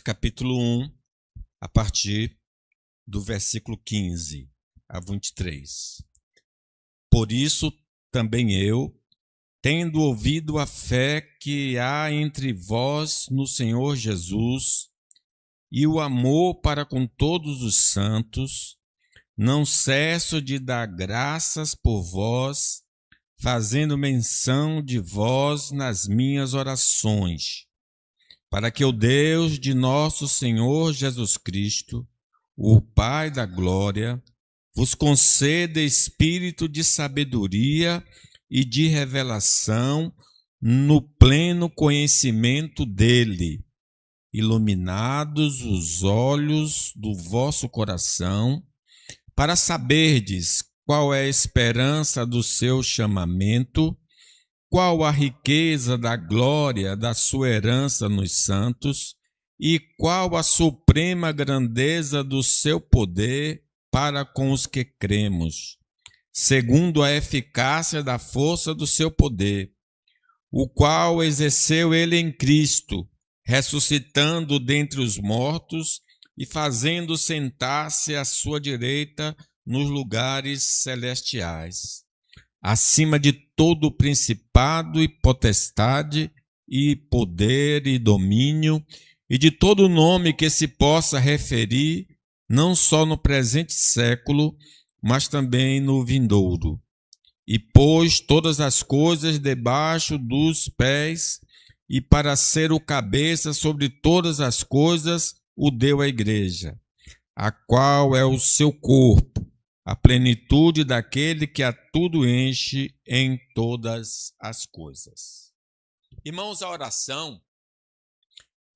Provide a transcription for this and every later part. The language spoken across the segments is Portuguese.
capítulo 1, a partir do versículo 15 a 23. Por isso também eu, tendo ouvido a fé que há entre vós no Senhor Jesus e o amor para com todos os santos, não cesso de dar graças por vós, fazendo menção de vós nas minhas orações, para que o Deus de nosso Senhor Jesus Cristo, o Pai da glória, vos conceda espírito de sabedoria e de revelação no pleno conhecimento dele, iluminados os olhos do vosso coração, para saberdes qual é a esperança do seu chamamento, qual a riqueza da glória da sua herança nos santos, e qual a suprema grandeza do seu poder para com os que cremos, segundo a eficácia da força do seu poder, o qual exerceu ele em Cristo, ressuscitando dentre os mortos e fazendo sentar-se à sua direita nos lugares celestiais, acima de todo principado e potestade e poder e domínio, e de todo nome que se possa referir, não só no presente século, mas também no vindouro. E pôs todas as coisas debaixo dos pés, e para ser o cabeça sobre todas as coisas, o deu à igreja, a qual é o seu corpo, a plenitude daquele que a tudo enche em todas as coisas. Irmãos, a oração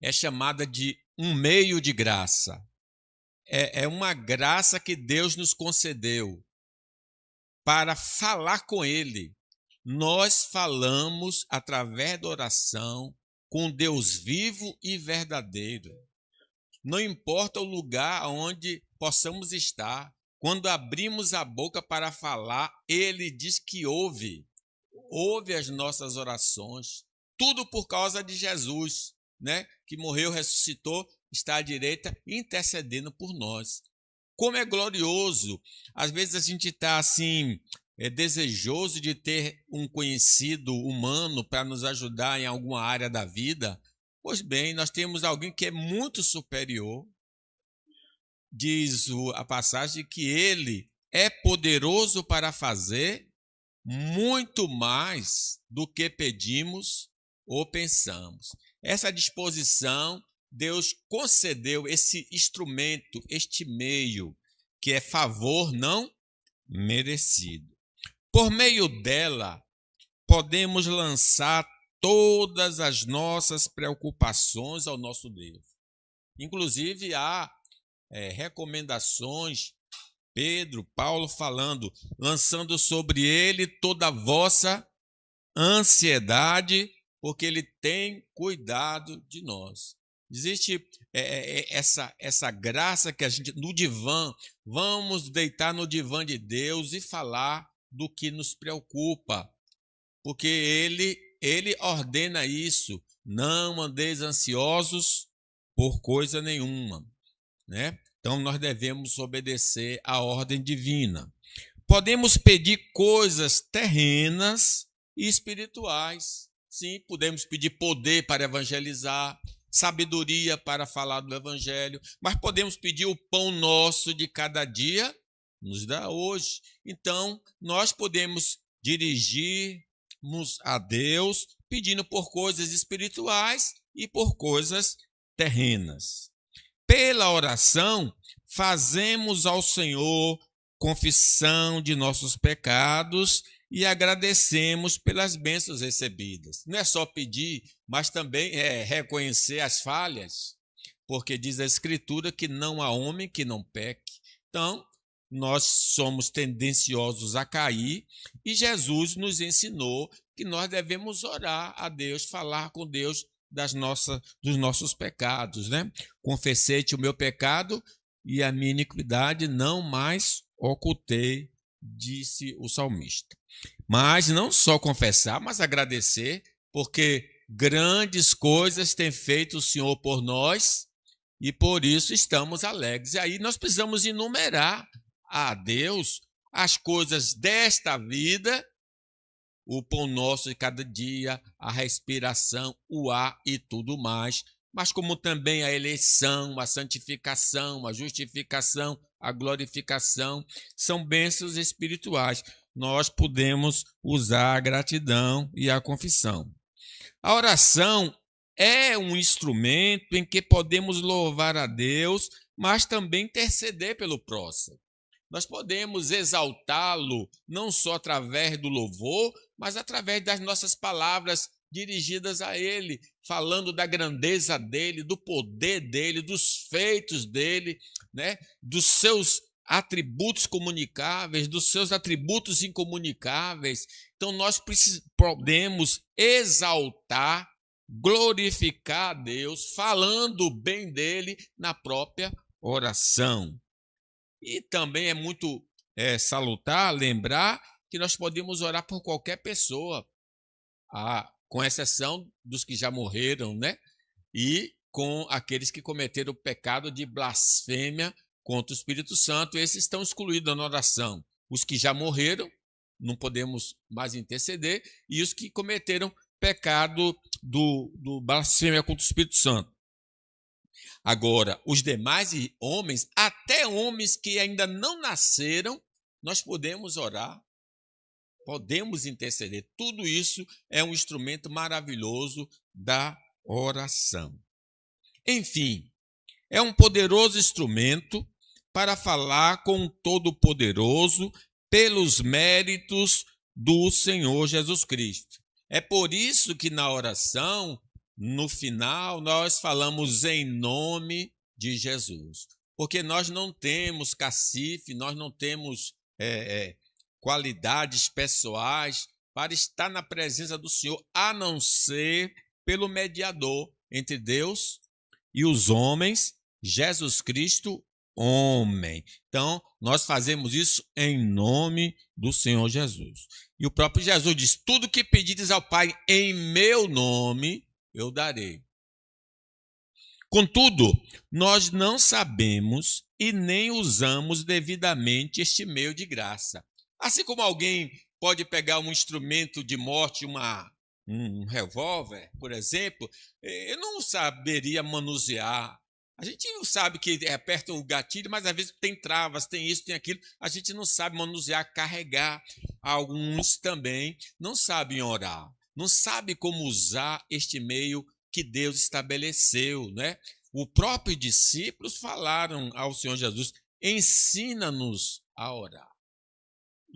é chamada de um meio de graça. É uma graça que Deus nos concedeu para falar com Ele. Nós falamos através da oração com Deus vivo e verdadeiro. Não importa o lugar onde possamos estar, quando abrimos a boca para falar, Ele diz que ouve as nossas orações, tudo por causa de Jesus, né? Que morreu, ressuscitou, está à direita, intercedendo por nós. Como é glorioso! Às vezes a gente está assim, desejoso de ter um conhecido humano para nos ajudar em alguma área da vida. Pois bem, nós temos alguém que é muito superior. Diz a passagem que ele é poderoso para fazer muito mais do que pedimos ou pensamos. Essa disposição, Deus concedeu esse instrumento, este meio, que é favor não merecido. Por meio dela, podemos lançar todas as nossas preocupações ao nosso Deus. Inclusive, há recomendações, Paulo falando, lançando sobre ele toda a vossa ansiedade, porque ele tem cuidado de nós. Existe essa graça que a gente, no divã, vamos deitar no divã de Deus e falar do que nos preocupa, porque ele ordena isso. Não andeis ansiosos por coisa nenhuma, né? Então nós devemos obedecer à ordem divina. Podemos pedir coisas terrenas e espirituais. Sim, podemos pedir poder para evangelizar, sabedoria para falar do evangelho, mas podemos pedir o pão nosso de cada dia, nos dá hoje. Então, nós podemos dirigirmos a Deus pedindo por coisas espirituais e por coisas terrenas. Pela oração, fazemos ao Senhor confissão de nossos pecados e agradecemos pelas bênçãos recebidas. Não é só pedir, mas também reconhecer as falhas, porque diz a Escritura que não há homem que não peque. Então, nós somos tendenciosos a cair e Jesus nos ensinou que nós devemos orar a Deus, falar com Deus dos nossos pecados, né? Confessei-te o meu pecado e a minha iniquidade não mais ocultei, disse o salmista. Mas não só confessar, mas agradecer, porque grandes coisas tem feito o Senhor por nós e por isso estamos alegres. E aí nós precisamos enumerar a Deus as coisas desta vida, o pão nosso de cada dia, a respiração, o ar e tudo mais, mas como também a eleição, a santificação, a justificação, a glorificação, são bênçãos espirituais. Nós podemos usar a gratidão e a confissão. A oração é um instrumento em que podemos louvar a Deus, mas também interceder pelo próximo. Nós podemos exaltá-lo não só através do louvor, mas através das nossas palavras dirigidas a ele, falando da grandeza dele, do poder dele, dos feitos dele, né? Dos seus atributos comunicáveis, dos seus atributos incomunicáveis. Então nós podemos exaltar, glorificar a Deus, falando bem dele na própria oração. E também é muito salutar, lembrar que nós podemos orar por qualquer pessoa, com exceção dos que já morreram, né? E com aqueles que cometeram o pecado de blasfêmia contra o Espírito Santo, esses estão excluídos na oração. Os que já morreram, não podemos mais interceder, e os que cometeram pecado do blasfêmia contra o Espírito Santo. Agora, os demais homens, até homens que ainda não nasceram, nós podemos orar, podemos interceder. Tudo isso é um instrumento maravilhoso da oração. Enfim, é um poderoso instrumento para falar com o Todo-Poderoso pelos méritos do Senhor Jesus Cristo. É por isso que na oração, no final, nós falamos em nome de Jesus. Porque nós não temos cacife, nós não temos qualidades pessoais para estar na presença do Senhor, a não ser pelo mediador entre Deus e os homens, Jesus Cristo, homem. Então, nós fazemos isso em nome do Senhor Jesus. E o próprio Jesus diz: tudo que pedires ao Pai em meu nome, eu darei. Contudo, nós não sabemos e nem usamos devidamente este meio de graça. Assim como alguém pode pegar um instrumento de morte, um revólver, por exemplo, eu não saberia manusear. A gente não sabe que aperta o gatilho, mas às vezes tem travas, tem isso, tem aquilo. A gente não sabe manusear, carregar. Alguns também não sabem orar, não sabem como usar este meio que Deus estabeleceu, né? Os próprios discípulos falaram ao Senhor Jesus: ensina-nos a orar.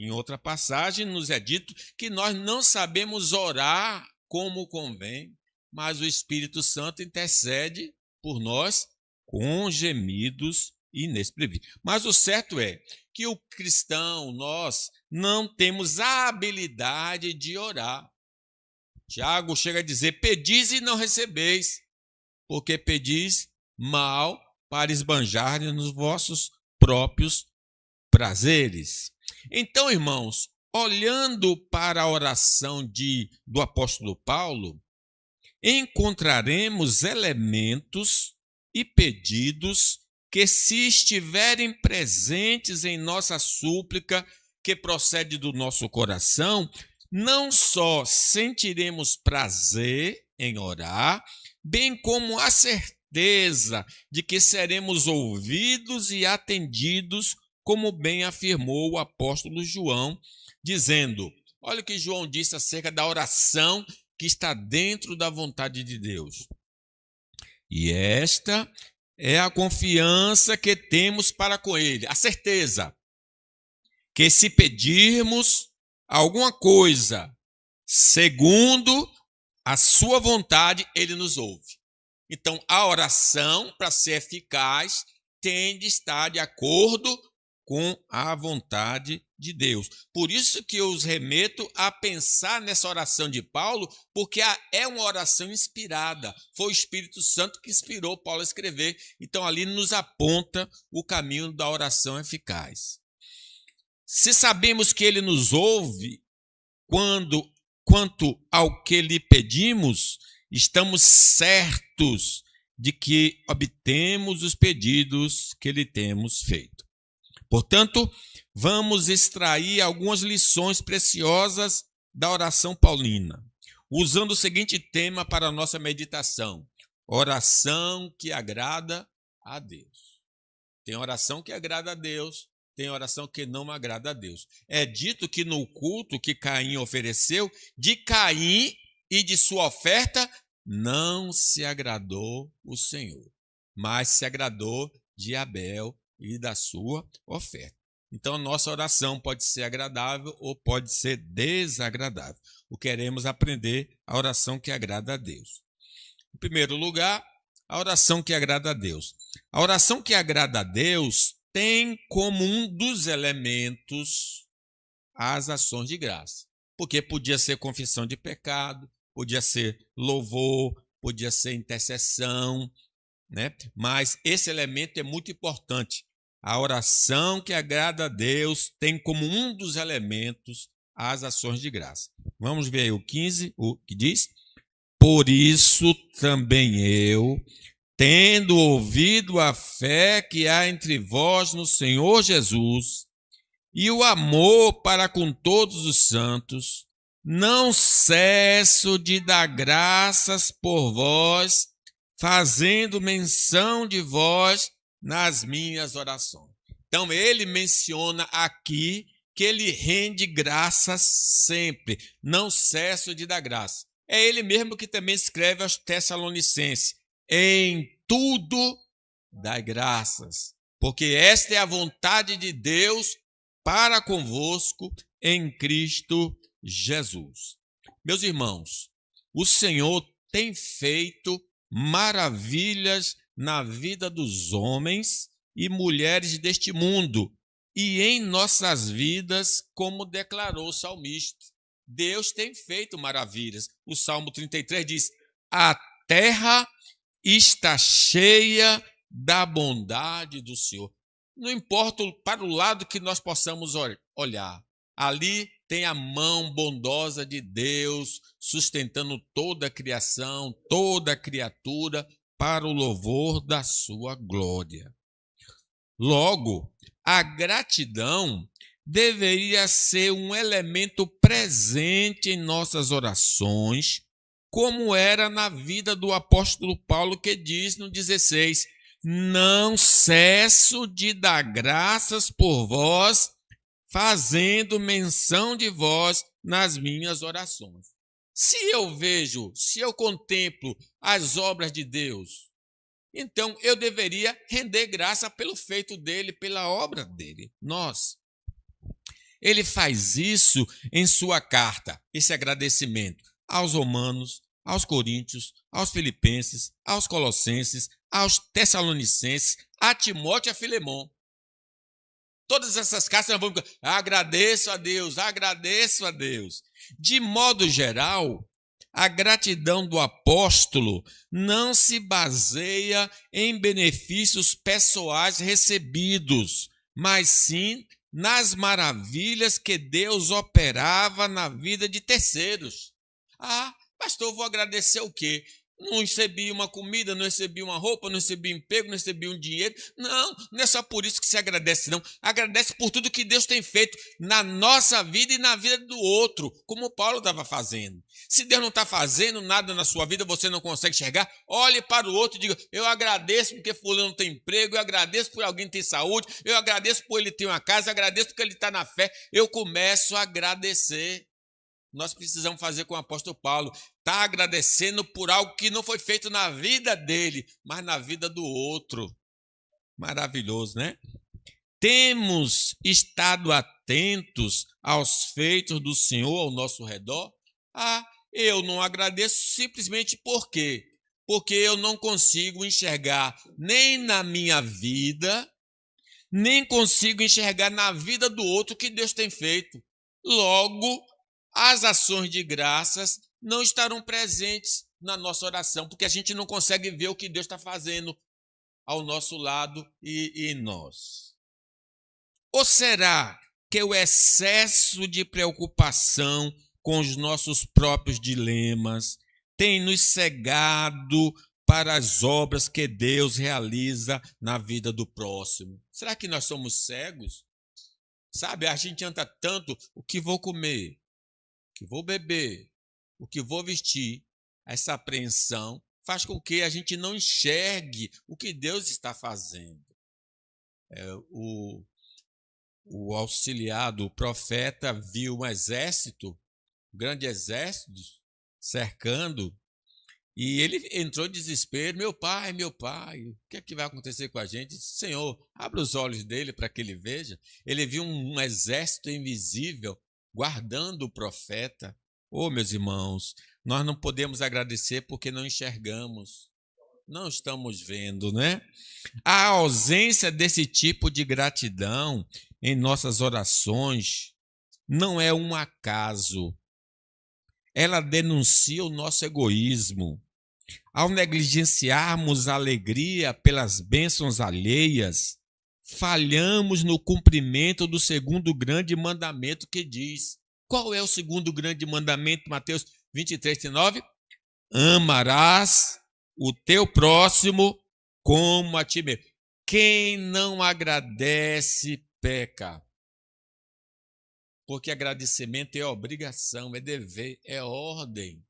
Em outra passagem nos é dito que nós não sabemos orar como convém, mas o Espírito Santo intercede por nós com gemidos inexprimíveis. Mas o certo é que o cristão, nós, não temos a habilidade de orar. Tiago chega a dizer: pedis e não recebeis, porque pedis mal para esbanjar nos vossos próprios prazeres. Então, irmãos, olhando para a oração do apóstolo Paulo, encontraremos elementos e pedidos que, se estiverem presentes em nossa súplica, que procede do nosso coração, não só sentiremos prazer em orar, bem como a certeza de que seremos ouvidos e atendidos, como bem afirmou o apóstolo João, dizendo: olha o que João disse acerca da oração que está dentro da vontade de Deus. E esta é a confiança que temos para com ele, a certeza que, se pedirmos alguma coisa segundo a sua vontade, ele nos ouve. Então, a oração, para ser eficaz, tem de estar de acordo com a vontade de Deus. Por isso que eu os remeto a pensar nessa oração de Paulo, porque é uma oração inspirada. Foi o Espírito Santo que inspirou Paulo a escrever. Então, ali nos aponta o caminho da oração eficaz. Se sabemos que ele nos ouve quanto ao que lhe pedimos, estamos certos de que obtemos os pedidos que lhe temos feito. Portanto, vamos extrair algumas lições preciosas da oração paulina, usando o seguinte tema para a nossa meditação: oração que agrada a Deus. Tem oração que agrada a Deus, tem oração que não agrada a Deus. É dito que no culto que Caim ofereceu, de Caim e de sua oferta, não se agradou o Senhor, mas se agradou de Abel e da sua oferta. Então, a nossa oração pode ser agradável ou pode ser desagradável. O queremos aprender a oração que agrada a Deus. Em primeiro lugar, a oração que agrada a Deus. A oração que agrada a Deus tem como um dos elementos as ações de graça. Porque podia ser confissão de pecado, podia ser louvor, podia ser intercessão, né? Mas esse elemento é muito importante. A oração que agrada a Deus tem como um dos elementos as ações de graça. Vamos ver aí o 15, o que diz: por isso também eu, tendo ouvido a fé que há entre vós no Senhor Jesus e o amor para com todos os santos, não cesso de dar graças por vós, fazendo menção de vós nas minhas orações. Então, ele menciona aqui que ele rende graças sempre, não cesso de dar graça. É ele mesmo que também escreve aos Tessalonicenses: em tudo dai graças, porque esta é a vontade de Deus para convosco em Cristo Jesus. Meus irmãos, o Senhor tem feito maravilhas na vida dos homens e mulheres deste mundo e em nossas vidas, como declarou o salmista. Deus tem feito maravilhas. O Salmo 33 diz: a terra está cheia da bondade do Senhor. Não importa para o lado que nós possamos olhar, ali tem a mão bondosa de Deus sustentando toda a criação, toda a criatura, para o louvor da sua glória. Logo, a gratidão deveria ser um elemento presente em nossas orações, como era na vida do apóstolo Paulo, que diz no 16: não cesso de dar graças por vós, fazendo menção de vós nas minhas orações. Se eu contemplo as obras de Deus, então eu deveria render graça pelo feito dele, pela obra dele. Ele faz isso em sua carta, esse agradecimento aos romanos, aos coríntios, aos filipenses, aos colossenses, aos tessalonicenses, a Timóteo e a Filemon. Todas essas cartas nós vamos agradeço a Deus, agradeço a Deus. De modo geral, a gratidão do apóstolo não se baseia em benefícios pessoais recebidos, mas sim nas maravilhas que Deus operava na vida de terceiros. Ah, pastor, eu vou agradecer o quê? Não recebi uma comida, não recebi uma roupa, não recebi um emprego, não recebi um dinheiro. Não é só por isso que se agradece, não. Agradece por tudo que Deus tem feito na nossa vida e na vida do outro, como Paulo estava fazendo. Se Deus não está fazendo nada na sua vida, você não consegue enxergar, olhe para o outro e diga: eu agradeço porque fulano tem emprego, eu agradeço por alguém ter saúde, eu agradeço por ele ter uma casa, eu agradeço porque ele está na fé. Eu começo a agradecer. Nós precisamos fazer com o apóstolo Paulo, está agradecendo por algo que não foi feito na vida dele, mas na vida do outro. Maravilhoso, né? Temos estado atentos aos feitos do Senhor ao nosso redor? Eu não agradeço simplesmente por quê? Porque eu não consigo enxergar nem na minha vida, nem consigo enxergar na vida do outro o que Deus tem feito. Logo, as ações de graças não estarão presentes na nossa oração, porque a gente não consegue ver o que Deus está fazendo ao nosso lado e em nós. Ou será que o excesso de preocupação com os nossos próprios dilemas tem nos cegado para as obras que Deus realiza na vida do próximo. Será que nós somos cegos? Sabe, a gente anda tanto, o que vou comer, o que vou beber, o que vou vestir. Essa apreensão faz com que a gente não enxergue o que Deus está fazendo. O auxiliado, o profeta, viu um exército, um grande exército, cercando, e ele entrou em desespero. Meu pai, o que é que vai acontecer com a gente? Senhor, abra os olhos dele para que ele veja. Ele viu um exército invisível guardando o profeta. Oh, meus irmãos, nós não podemos agradecer porque não enxergamos, não estamos vendo, né? A ausência desse tipo de gratidão em nossas orações não é um acaso. Ela denuncia o nosso egoísmo. Ao negligenciarmos a alegria pelas bênçãos alheias, falhamos no cumprimento do segundo grande mandamento que diz. Qual é o segundo grande mandamento, Mateus 23:9? Amarás o teu próximo como a ti mesmo. Quem não agradece, peca. Porque agradecimento é obrigação, é dever, é ordem.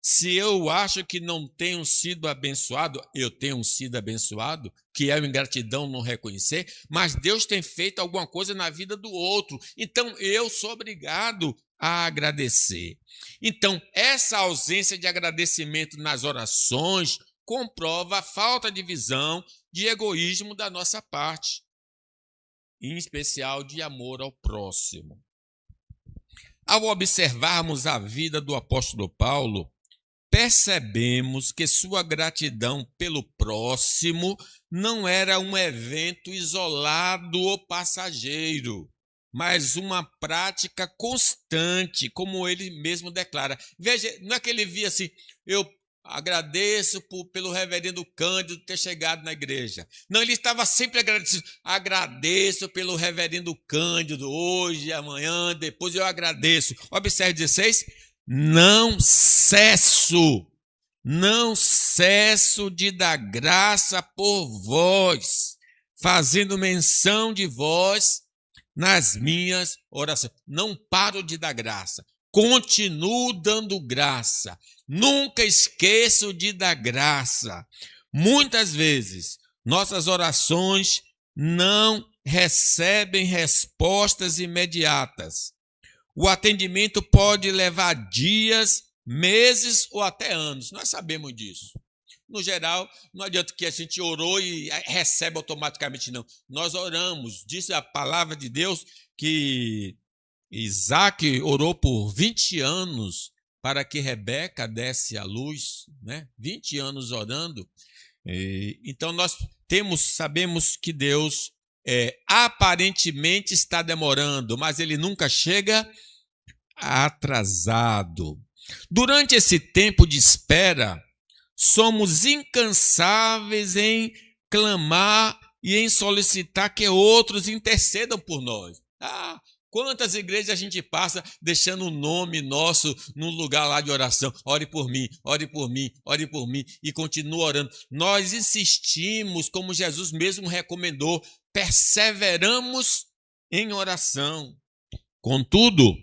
Se eu acho que não tenho sido abençoado, eu tenho sido abençoado, que é a ingratidão não reconhecer, mas Deus tem feito alguma coisa na vida do outro. Então, eu sou obrigado a agradecer. Então, essa ausência de agradecimento nas orações comprova a falta de visão, de egoísmo da nossa parte, em especial de amor ao próximo. Ao observarmos a vida do apóstolo Paulo, percebemos que sua gratidão pelo próximo não era um evento isolado ou passageiro, mas uma prática constante, como ele mesmo declara. Veja, não é que ele via assim, eu agradeço pelo reverendo Cândido ter chegado na igreja. Não, ele estava sempre agradecido. Agradeço pelo reverendo Cândido, hoje, amanhã, depois eu agradeço. Observe 16. Não cesso de dar graça por vós, fazendo menção de vós nas minhas orações. Não paro de dar graça, continuo dando graça, nunca esqueço de dar graça. Muitas vezes, nossas orações não recebem respostas imediatas. O atendimento pode levar dias, meses ou até anos. Nós sabemos disso. No geral, não adianta que a gente orou e recebe automaticamente, não. Nós oramos. Diz a palavra de Deus que Isaac orou por 20 anos para que Rebeca desse à luz, né? 20 anos orando. Então, nós sabemos que Deus aparentemente está demorando, mas ele nunca chega atrasado. Durante esse tempo de espera, somos incansáveis em clamar e em solicitar que outros intercedam por nós. Quantas igrejas a gente passa deixando o nome nosso num lugar lá de oração. Ore por mim, ore por mim, ore por mim. E continua orando. Nós insistimos, como Jesus mesmo recomendou, perseveramos em oração. Contudo,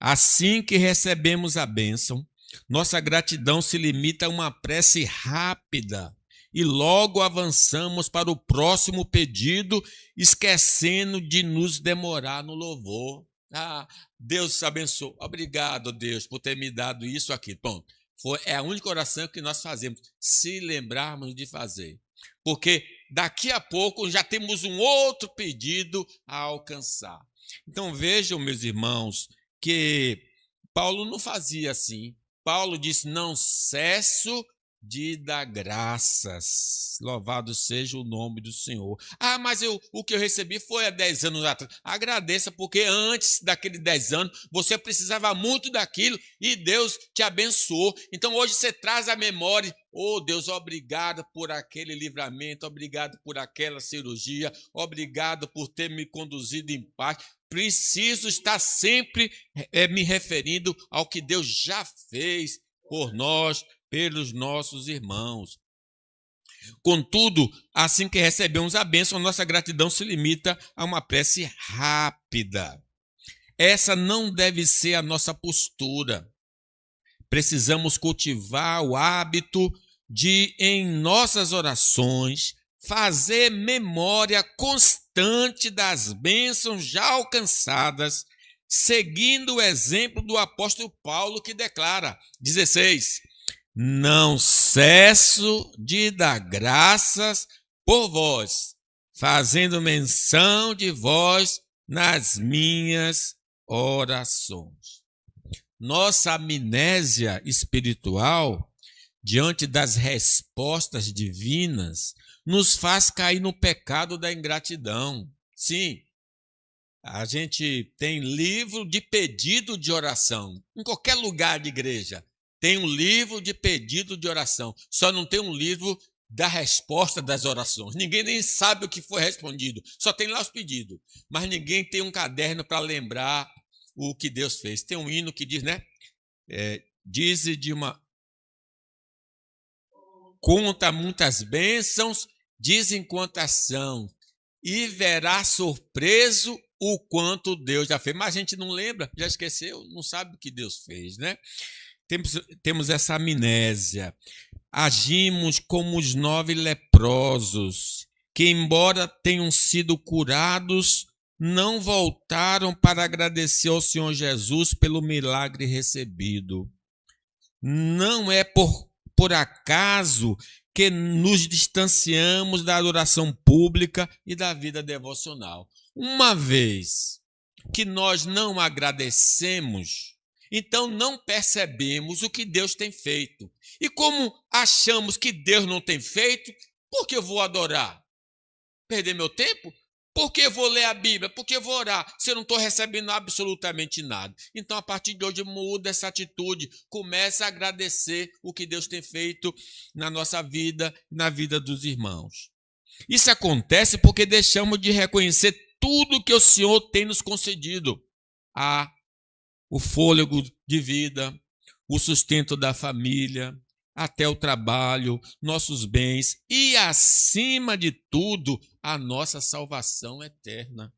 assim que recebemos a bênção, nossa gratidão se limita a uma prece rápida e logo avançamos para o próximo pedido, esquecendo de nos demorar no louvor. Deus abençoe. Obrigado, Deus, por ter me dado isso aqui. Bom, é a única oração que nós fazemos, se lembrarmos de fazer. Porque daqui a pouco já temos um outro pedido a alcançar. Então vejam, meus irmãos, que Paulo não fazia assim. Paulo disse, não cesso de dar graças. Louvado seja o nome do Senhor. Mas o que eu recebi foi há 10 anos atrás. Agradeça, porque antes daqueles 10 anos, você precisava muito daquilo e Deus te abençoou. Então hoje você traz a memória. Oh Deus, obrigado por aquele livramento, obrigado por aquela cirurgia, obrigado por ter me conduzido em paz. Preciso estar sempre me referindo ao que Deus já fez por nós, pelos nossos irmãos. Contudo, assim que recebemos a bênção, nossa gratidão se limita a uma prece rápida. Essa não deve ser a nossa postura. Precisamos cultivar o hábito de, em nossas orações, fazer memória constante das bênçãos já alcançadas, seguindo o exemplo do apóstolo Paulo, que declara, 16, não cesso de dar graças por vós, fazendo menção de vós nas minhas orações. Nossa amnésia espiritual, diante das respostas divinas, nos faz cair no pecado da ingratidão. Sim, a gente tem livro de pedido de oração. Em qualquer lugar de igreja tem um livro de pedido de oração. Só não tem um livro da resposta das orações. Ninguém nem sabe o que foi respondido. Só tem lá os pedidos. Mas ninguém tem um caderno para lembrar o que Deus fez. Tem um hino que diz, né? Dize de uma... Conta muitas bênçãos, dizem quantas são, e verá surpreso o quanto Deus já fez. Mas a gente não lembra, já esqueceu, não sabe o que Deus fez, né? Temos essa amnésia. Agimos como os 9 leprosos, que embora tenham sido curados, não voltaram para agradecer ao Senhor Jesus pelo milagre recebido. Não é por acaso que nos distanciamos da adoração pública e da vida devocional. Uma vez que nós não agradecemos, então não percebemos o que Deus tem feito. E como achamos que Deus não tem feito, por que eu vou adorar? Perder meu tempo? Por que eu vou ler a Bíblia? Por que eu vou orar se eu não estou recebendo absolutamente nada? Então, a partir de hoje, muda essa atitude. Começa a agradecer o que Deus tem feito na nossa vida, na vida dos irmãos. Isso acontece porque deixamos de reconhecer tudo que o Senhor tem nos concedido. O fôlego de vida, o sustento da família, até o trabalho, nossos bens e, acima de tudo, a nossa salvação eterna.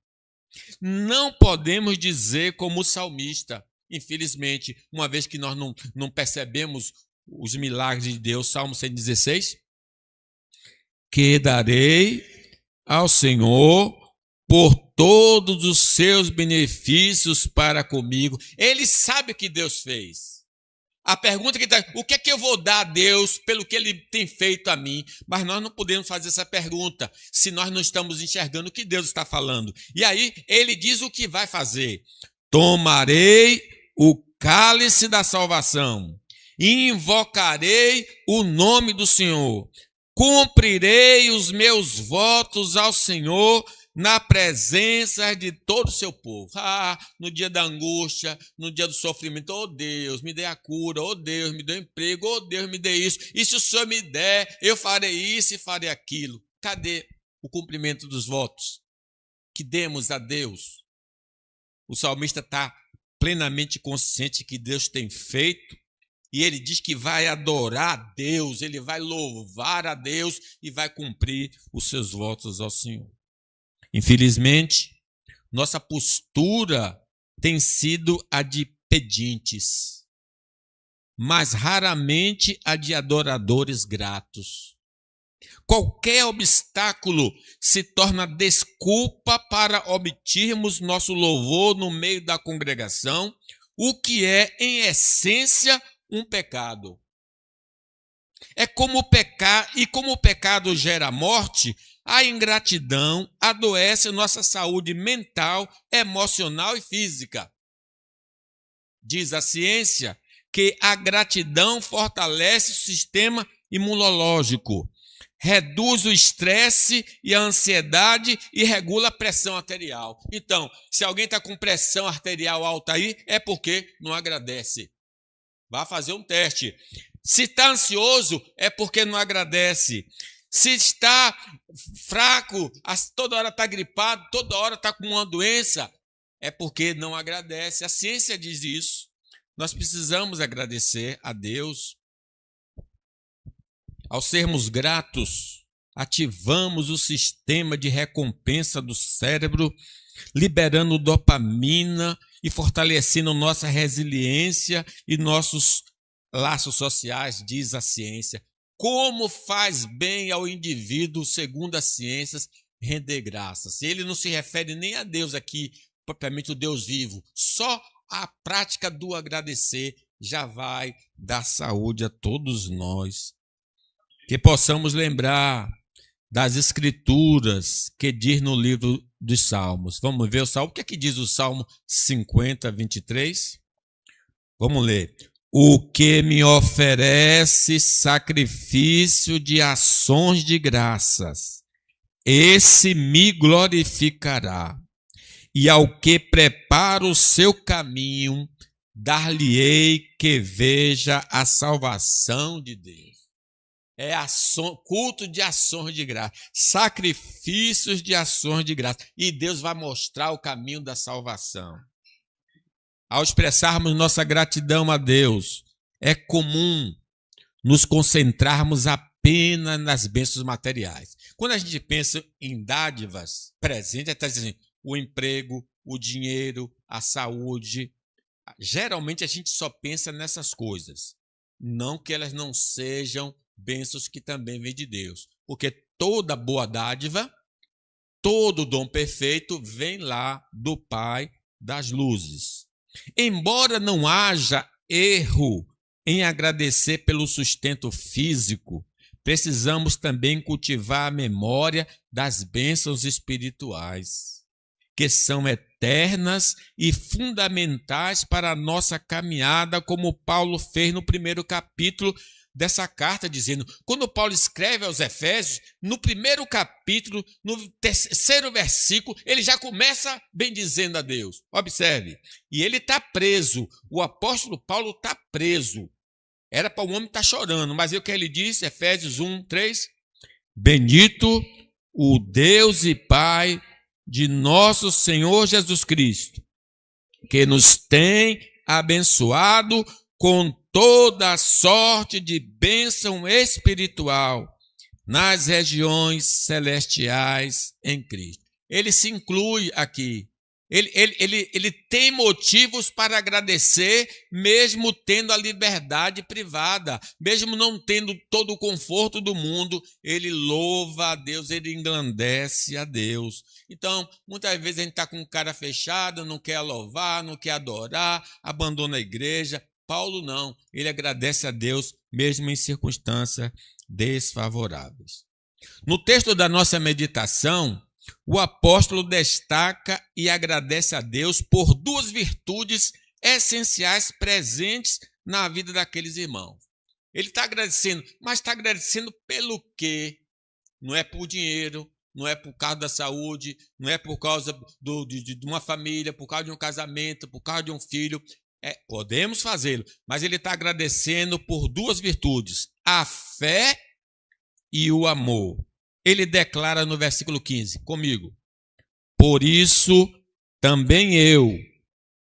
Não podemos dizer como o salmista, infelizmente, uma vez que nós não percebemos os milagres de Deus, Salmo 116, que darei ao Senhor por todos os seus benefícios para comigo. Ele sabe o que Deus fez. A pergunta que está, o que é que eu vou dar a Deus pelo que Ele tem feito a mim? Mas nós não podemos fazer essa pergunta se nós não estamos enxergando o que Deus está falando. E aí Ele diz o que vai fazer. Tomarei o cálice da salvação e invocarei o nome do Senhor. Cumprirei os meus votos ao Senhor na presença de todo o seu povo. No dia da angústia, no dia do sofrimento, oh Deus, me dê a cura, oh Deus, me dê um emprego, oh Deus, me dê isso. E se o Senhor me der, eu farei isso e farei aquilo. Cadê o cumprimento dos votos que demos a Deus? O salmista está plenamente consciente que Deus tem feito e ele diz que vai adorar a Deus, ele vai louvar a Deus e vai cumprir os seus votos ao Senhor. Infelizmente, nossa postura tem sido a de pedintes, mas raramente a de adoradores gratos. Qualquer obstáculo se torna desculpa para obtermos nosso louvor no meio da congregação, o que é, em essência, um pecado. Como o pecado gera morte, a ingratidão adoece nossa saúde mental, emocional e física. Diz a ciência que a gratidão fortalece o sistema imunológico, reduz o estresse e a ansiedade e regula a pressão arterial. Então, se alguém está com pressão arterial alta aí, é porque não agradece. Vá fazer um teste. Se está ansioso, é porque não agradece. Se está fraco, toda hora está gripado, toda hora está com uma doença, é porque não agradece. A ciência diz isso. Nós precisamos agradecer a Deus. Ao sermos gratos, ativamos o sistema de recompensa do cérebro, liberando dopamina e fortalecendo nossa resiliência e nossos laços sociais, diz a ciência. Como faz bem ao indivíduo, segundo as ciências, render graças. Ele não se refere nem a Deus aqui, propriamente o Deus vivo. Só a prática do agradecer já vai dar saúde a todos nós. Que possamos lembrar das escrituras que diz no livro dos Salmos. Vamos ver o Salmo. O que é que diz o Salmo 50, 23? Vamos ler. O que me oferece sacrifício de ações de graças, esse me glorificará. E ao que prepara o seu caminho, dar-lhe-ei que veja a salvação de Deus. É culto de ações de graça, sacrifícios de ações de graça. E Deus vai mostrar o caminho da salvação. Ao expressarmos nossa gratidão a Deus, é comum nos concentrarmos apenas nas bênçãos materiais. Quando a gente pensa em dádivas presentes, está dizendo o emprego, o dinheiro, a saúde. Geralmente a gente só pensa nessas coisas. Não que elas não sejam bênçãos que também vêm de Deus. Porque toda boa dádiva, todo dom perfeito vem lá do Pai das luzes. Embora não haja erro em agradecer pelo sustento físico, precisamos também cultivar a memória das bênçãos espirituais, que são eternas e fundamentais para a nossa caminhada, como Paulo fez no primeiro capítulo dessa carta, dizendo, quando Paulo escreve aos Efésios, no primeiro capítulo, no terceiro versículo, ele já começa bendizendo a Deus. Observe, e ele está preso, o apóstolo Paulo está preso. Era para o homem estar chorando, mas o que ele diz, Efésios 1, 3, bendito o Deus e Pai de nosso Senhor Jesus Cristo, que nos tem abençoado com toda sorte de bênção espiritual nas regiões celestiais em Cristo. Ele se inclui aqui. Ele tem motivos para agradecer, mesmo tendo a liberdade privada, mesmo não tendo todo o conforto do mundo, ele louva a Deus, ele engrandece a Deus. Então, muitas vezes a gente está com cara fechada, não quer louvar, não quer adorar, abandona a igreja. Paulo não, ele agradece a Deus, mesmo em circunstâncias desfavoráveis. No texto da nossa meditação, o apóstolo destaca e agradece a Deus por duas virtudes essenciais presentes na vida daqueles irmãos. Ele está agradecendo, mas está agradecendo pelo quê? Não é por dinheiro, não é por causa da saúde, não é por causa de uma família, por causa de um casamento, por causa de um filho. Podemos fazê-lo, mas ele está agradecendo por duas virtudes, a fé e o amor. Ele declara no versículo 15, comigo, por isso também eu,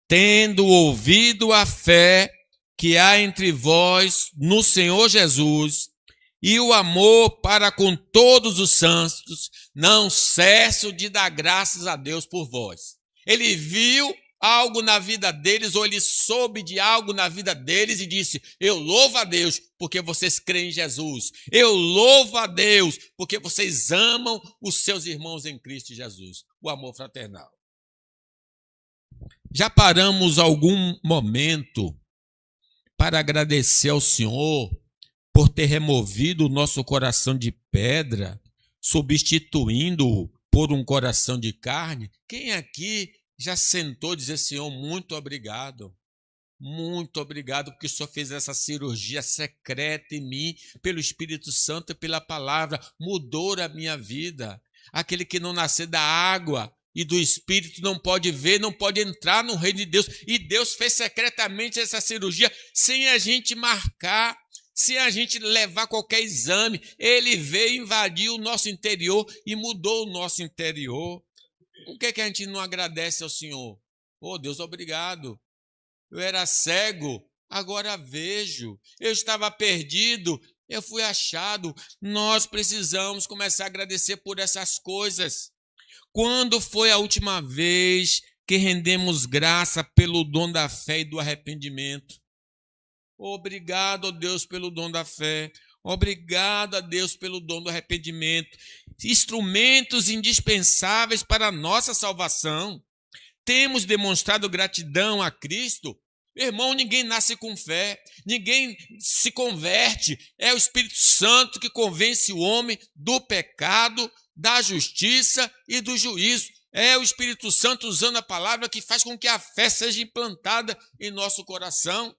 tendo ouvido a fé que há entre vós no Senhor Jesus e o amor para com todos os santos, não cesso de dar graças a Deus por vós. Ele viu algo na vida deles, ou ele soube de algo na vida deles e disse, eu louvo a Deus porque vocês creem em Jesus. Eu louvo a Deus porque vocês amam os seus irmãos em Cristo Jesus. O amor fraternal. Já paramos algum momento para agradecer ao Senhor por ter removido o nosso coração de pedra, substituindo-o por um coração de carne? Quem aqui já sentou e dizer, Senhor, muito obrigado porque o Senhor fez essa cirurgia secreta em mim, pelo Espírito Santo e pela palavra, mudou a minha vida. Aquele que não nascer da água e do Espírito não pode ver, não pode entrar no reino de Deus. E Deus fez secretamente essa cirurgia sem a gente marcar, sem a gente levar qualquer exame. Ele veio invadir o nosso interior e mudou o nosso interior. Por que a gente não agradece ao Senhor? Oh, Deus, obrigado. Eu era cego, agora vejo. Eu estava perdido, eu fui achado. Nós precisamos começar a agradecer por essas coisas. Quando foi a última vez que rendemos graça pelo dom da fé e do arrependimento? Obrigado, ó Deus, pelo dom da fé. Obrigado a Deus pelo dom do arrependimento. Instrumentos indispensáveis para a nossa salvação. Temos demonstrado gratidão a Cristo. Irmão, ninguém nasce com fé, ninguém se converte. É o Espírito Santo que convence o homem do pecado, da justiça e do juízo. É o Espírito Santo usando a palavra que faz com que a fé seja implantada em nosso coração.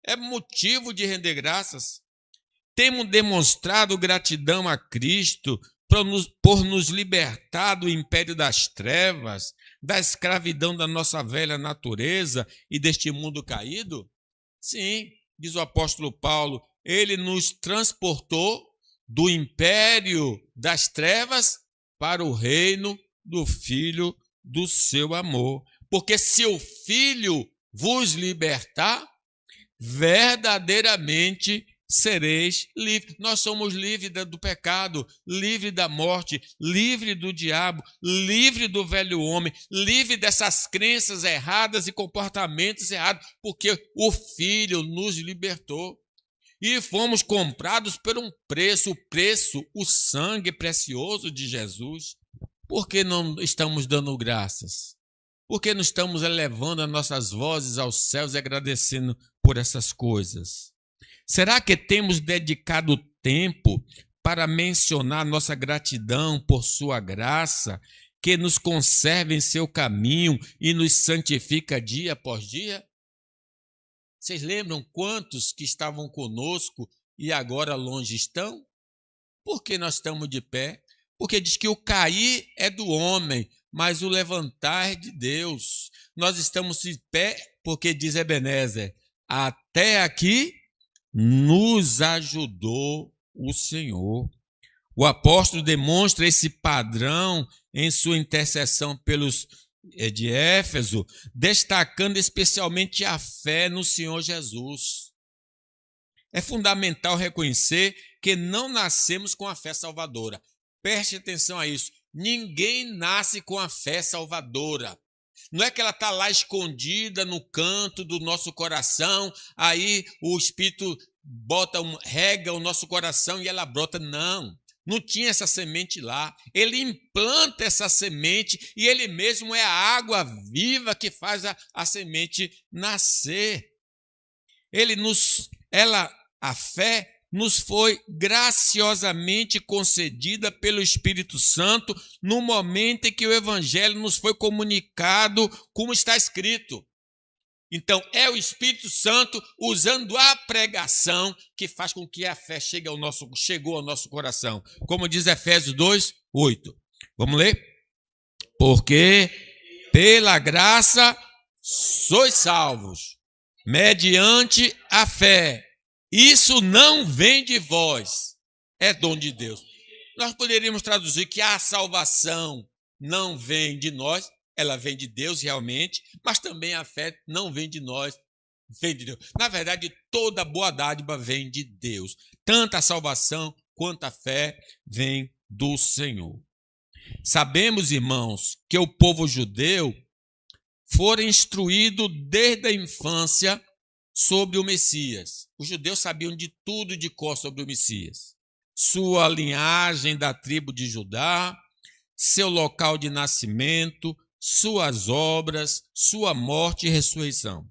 É motivo de render graças. Temos demonstrado gratidão a Cristo por nos libertar do império das trevas, da escravidão da nossa velha natureza e deste mundo caído? Sim, diz o apóstolo Paulo, ele nos transportou do império das trevas para o reino do Filho do seu amor. Porque se o Filho vos libertar, verdadeiramente sereis livres. Nós somos livres do pecado, livres da morte, livres do diabo, livres do velho homem, livres dessas crenças erradas e comportamentos errados, porque o Filho nos libertou. E fomos comprados por um preço, o sangue precioso de Jesus. Por que não estamos dando graças? Por que não estamos elevando as nossas vozes aos céus e agradecendo por essas coisas? Será que temos dedicado tempo para mencionar nossa gratidão por sua graça, que nos conserva em seu caminho e nos santifica dia após dia? Vocês lembram quantos que estavam conosco e agora longe estão? Por que nós estamos de pé? Porque diz que o cair é do homem, mas o levantar é de Deus. Nós estamos de pé porque, diz Ebenezer, até aqui nos ajudou o Senhor. O apóstolo demonstra esse padrão em sua intercessão pelos de Éfeso, destacando especialmente a fé no Senhor Jesus. É fundamental reconhecer que não nascemos com a fé salvadora. Preste atenção a isso. Ninguém nasce com a fé salvadora. Não é que ela está lá escondida no canto do nosso coração, aí o Espírito rega o nosso coração e ela brota. Não, não tinha essa semente lá. Ele implanta essa semente e ele mesmo é a água viva que faz a semente nascer. A fé nos foi graciosamente concedida pelo Espírito Santo no momento em que o Evangelho nos foi comunicado, como está escrito. Então, é o Espírito Santo usando a pregação que faz com que a fé chegou ao nosso coração. Como diz Efésios 2:8. Vamos ler? Porque pela graça sois salvos, mediante a fé. Isso não vem de vós, é dom de Deus. Nós poderíamos traduzir que a salvação não vem de nós, ela vem de Deus realmente, mas também a fé não vem de nós, vem de Deus. Na verdade, toda boa dádiva vem de Deus. Tanto a salvação quanto a fé vem do Senhor. Sabemos, irmãos, que o povo judeu fora instruído desde a infância sobre o Messias. Os judeus sabiam de tudo de cor sobre o Messias. Sua linhagem da tribo de Judá, seu local de nascimento, suas obras, sua morte e ressurreição.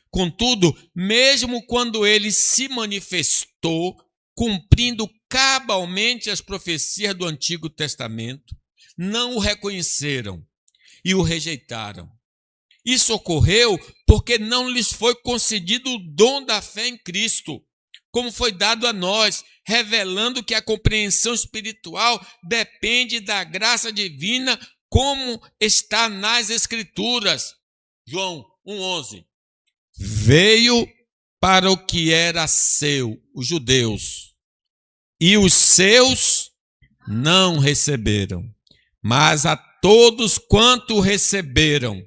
Contudo, mesmo quando ele se manifestou, cumprindo cabalmente as profecias do Antigo Testamento, não o reconheceram e o rejeitaram. Isso ocorreu porque não lhes foi concedido o dom da fé em Cristo, como foi dado a nós, revelando que a compreensão espiritual depende da graça divina, como está nas Escrituras. João 1,11. Veio para o que era seu, os judeus, e os seus não receberam. Mas a todos quanto receberam,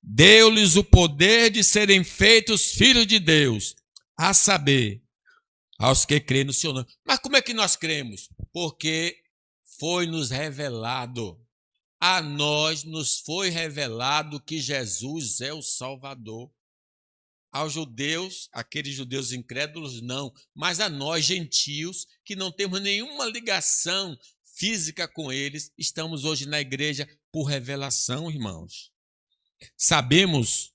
deu-lhes o poder de serem feitos filhos de Deus, a saber, aos que creem no seu nome. Mas como é que nós cremos? Porque foi nos revelado. A nós nos foi revelado que Jesus é o Salvador. Aos judeus, aqueles judeus incrédulos, não. Mas a nós, gentios, que não temos nenhuma ligação física com eles, estamos hoje na igreja por revelação, irmãos. Sabemos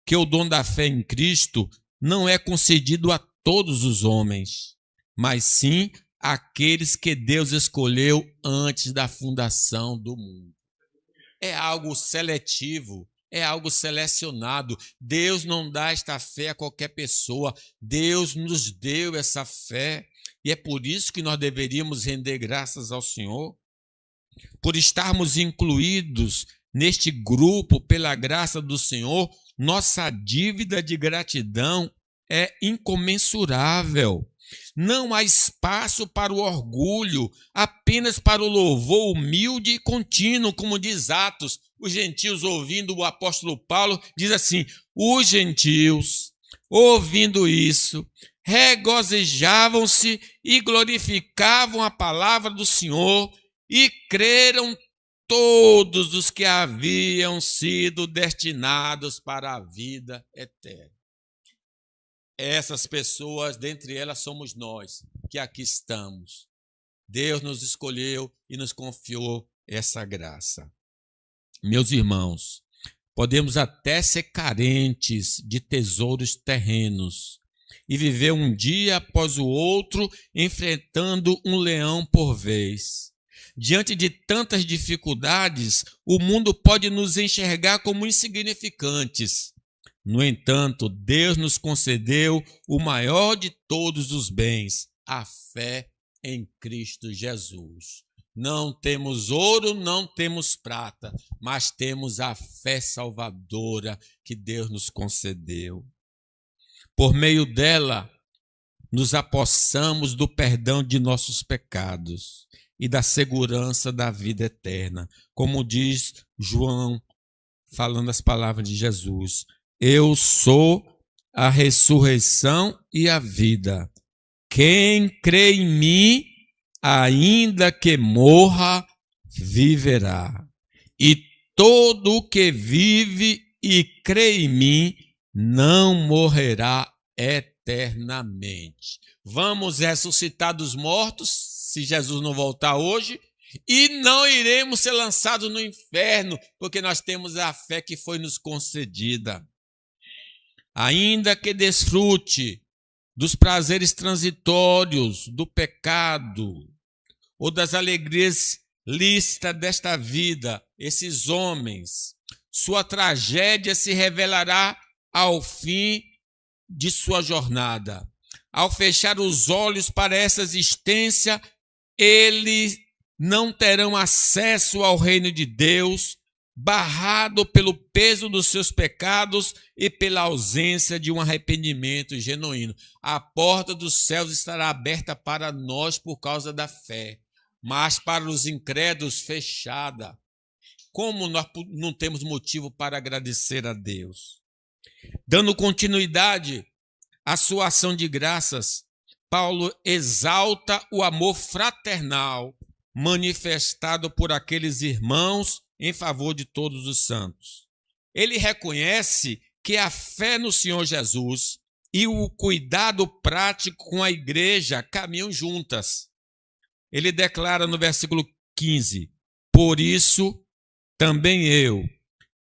que o dom da fé em Cristo não é concedido a todos os homens, mas sim àqueles que Deus escolheu antes da fundação do mundo. É algo seletivo, é algo selecionado. Deus não dá esta fé a qualquer pessoa. Deus nos deu essa fé e é por isso que nós deveríamos render graças ao Senhor, por estarmos incluídos neste grupo pela graça do Senhor. Nossa dívida de gratidão é incomensurável. Não há espaço para o orgulho, apenas para o louvor humilde e contínuo, como diz Atos. Os gentios, ouvindo o apóstolo Paulo, diz assim: os gentios, ouvindo isso, regozijavam-se e glorificavam a palavra do Senhor, e creram todos os que haviam sido destinados para a vida eterna. Essas pessoas, dentre elas somos nós, que aqui estamos. Deus nos escolheu e nos confiou essa graça. Meus irmãos, podemos até ser carentes de tesouros terrenos e viver um dia após o outro enfrentando um leão por vez. Diante de tantas dificuldades, o mundo pode nos enxergar como insignificantes. No entanto, Deus nos concedeu o maior de todos os bens, a fé em Cristo Jesus. Não temos ouro, não temos prata, mas temos a fé salvadora que Deus nos concedeu. Por meio dela, nos apossamos do perdão de nossos pecados e da segurança da vida eterna. Como diz João, falando as palavras de Jesus: eu sou a ressurreição e a vida. Quem crê em mim, ainda que morra, viverá. E todo o que vive e crê em mim, não morrerá eternamente. Vamos ressuscitar dos mortos, se Jesus não voltar hoje, e não iremos ser lançados no inferno, porque nós temos a fé que foi nos concedida. Ainda que desfrute dos prazeres transitórios do pecado ou das alegrias lícitas desta vida, esses homens, sua tragédia se revelará ao fim de sua jornada. Ao fechar os olhos para essa existência, eles não terão acesso ao reino de Deus, barrado pelo peso dos seus pecados e pela ausência de um arrependimento genuíno. A porta dos céus estará aberta para nós por causa da fé, mas para os incrédulos fechada. Como nós não temos motivo para agradecer a Deus? Dando continuidade à sua ação de graças, Paulo exalta o amor fraternal manifestado por aqueles irmãos em favor de todos os santos. Ele reconhece que a fé no Senhor Jesus e o cuidado prático com a igreja caminham juntas. Ele declara no versículo 15: por isso também eu,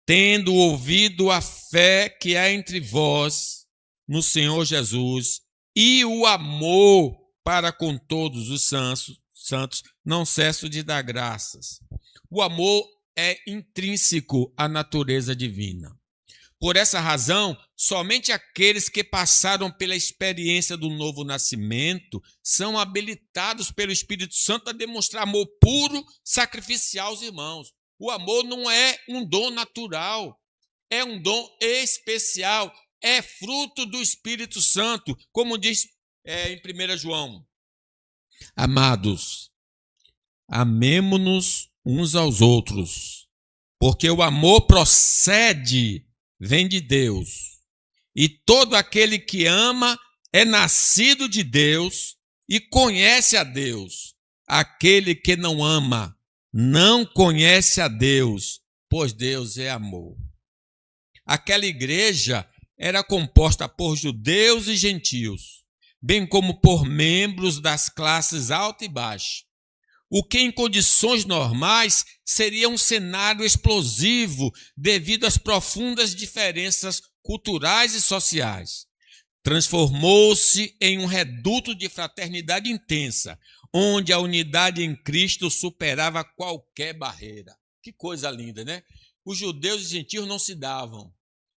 tendo ouvido a fé que há entre vós no Senhor Jesus e o amor para com todos os santos, não cesso de dar graças. O amor é intrínseco à natureza divina. Por essa razão, somente aqueles que passaram pela experiência do novo nascimento são habilitados pelo Espírito Santo a demonstrar amor puro, sacrificial aos irmãos. O amor não é um dom natural, é um dom especial, é fruto do Espírito Santo, como diz em 1 João. Amados, amemo-nos uns aos outros, porque o amor vem de Deus, e todo aquele que ama é nascido de Deus e conhece a Deus. Aquele que não ama não conhece a Deus, pois Deus é amor. Aquela igreja era composta por judeus e gentios, bem como por membros das classes alta e baixa. O que em condições normais seria um cenário explosivo devido às profundas diferenças culturais e sociais. Transformou-se em um reduto de fraternidade intensa, onde a unidade em Cristo superava qualquer barreira. Que coisa linda, né? Os judeus e gentios não se davam,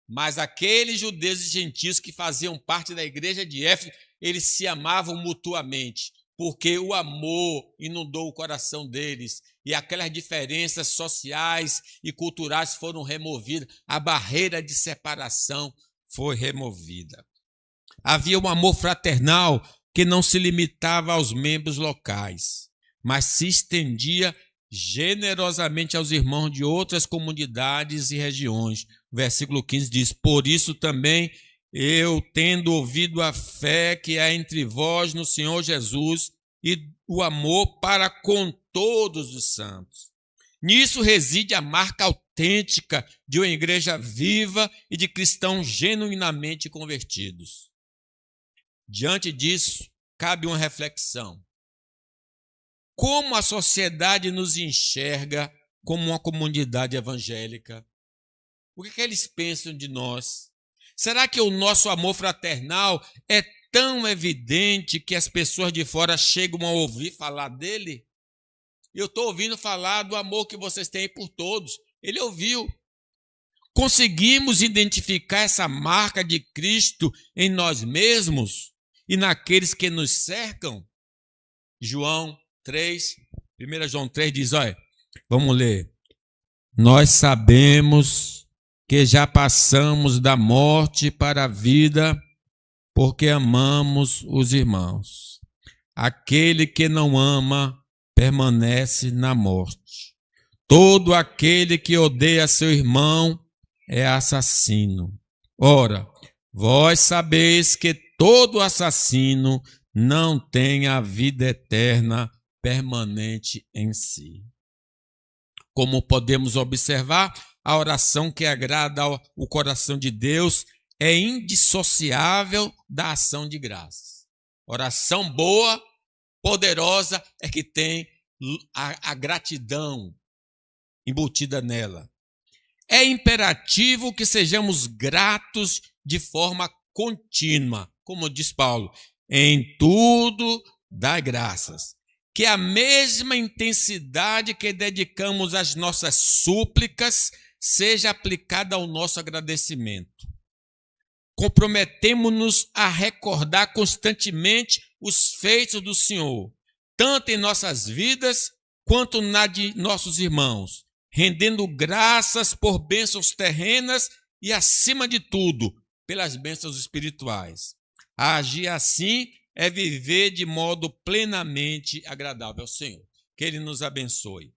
mas aqueles judeus e gentios que faziam parte da igreja de Éfeso, eles se amavam mutuamente, porque o amor inundou o coração deles e aquelas diferenças sociais e culturais foram removidas, a barreira de separação foi removida. Havia um amor fraternal que não se limitava aos membros locais, mas se estendia generosamente aos irmãos de outras comunidades e regiões. O versículo 15 diz: por isso também eu, tendo ouvido a fé que há entre vós no Senhor Jesus e o amor para com todos os santos. Nisso reside a marca autêntica de uma igreja viva e de cristãos genuinamente convertidos. Diante disso, cabe uma reflexão. Como a sociedade nos enxerga como uma comunidade evangélica? O que eles pensam de nós? Será que o nosso amor fraternal é tão evidente que as pessoas de fora chegam a ouvir falar dele? Eu estou ouvindo falar do amor que vocês têm por todos. Ele ouviu. Conseguimos identificar essa marca de Cristo em nós mesmos e naqueles que nos cercam? João 3, 1 João 3 diz, olha, vamos ler. Nós sabemos que já passamos da morte para a vida, porque amamos os irmãos. Aquele que não ama permanece na morte. Todo aquele que odeia seu irmão é assassino. Ora, vós sabeis que todo assassino não tem a vida eterna permanente em si. Como podemos observar, a oração que agrada o coração de Deus é indissociável da ação de graças. Oração boa, poderosa, é que tem a gratidão embutida nela. É imperativo que sejamos gratos de forma contínua, como diz Paulo, em tudo dá graças. Que a mesma intensidade que dedicamos às nossas súplicas seja aplicada ao nosso agradecimento. Comprometemo-nos a recordar constantemente os feitos do Senhor, tanto em nossas vidas quanto na de nossos irmãos, rendendo graças por bênçãos terrenas e, acima de tudo, pelas bênçãos espirituais. Agir assim é viver de modo plenamente agradável ao Senhor. Que Ele nos abençoe.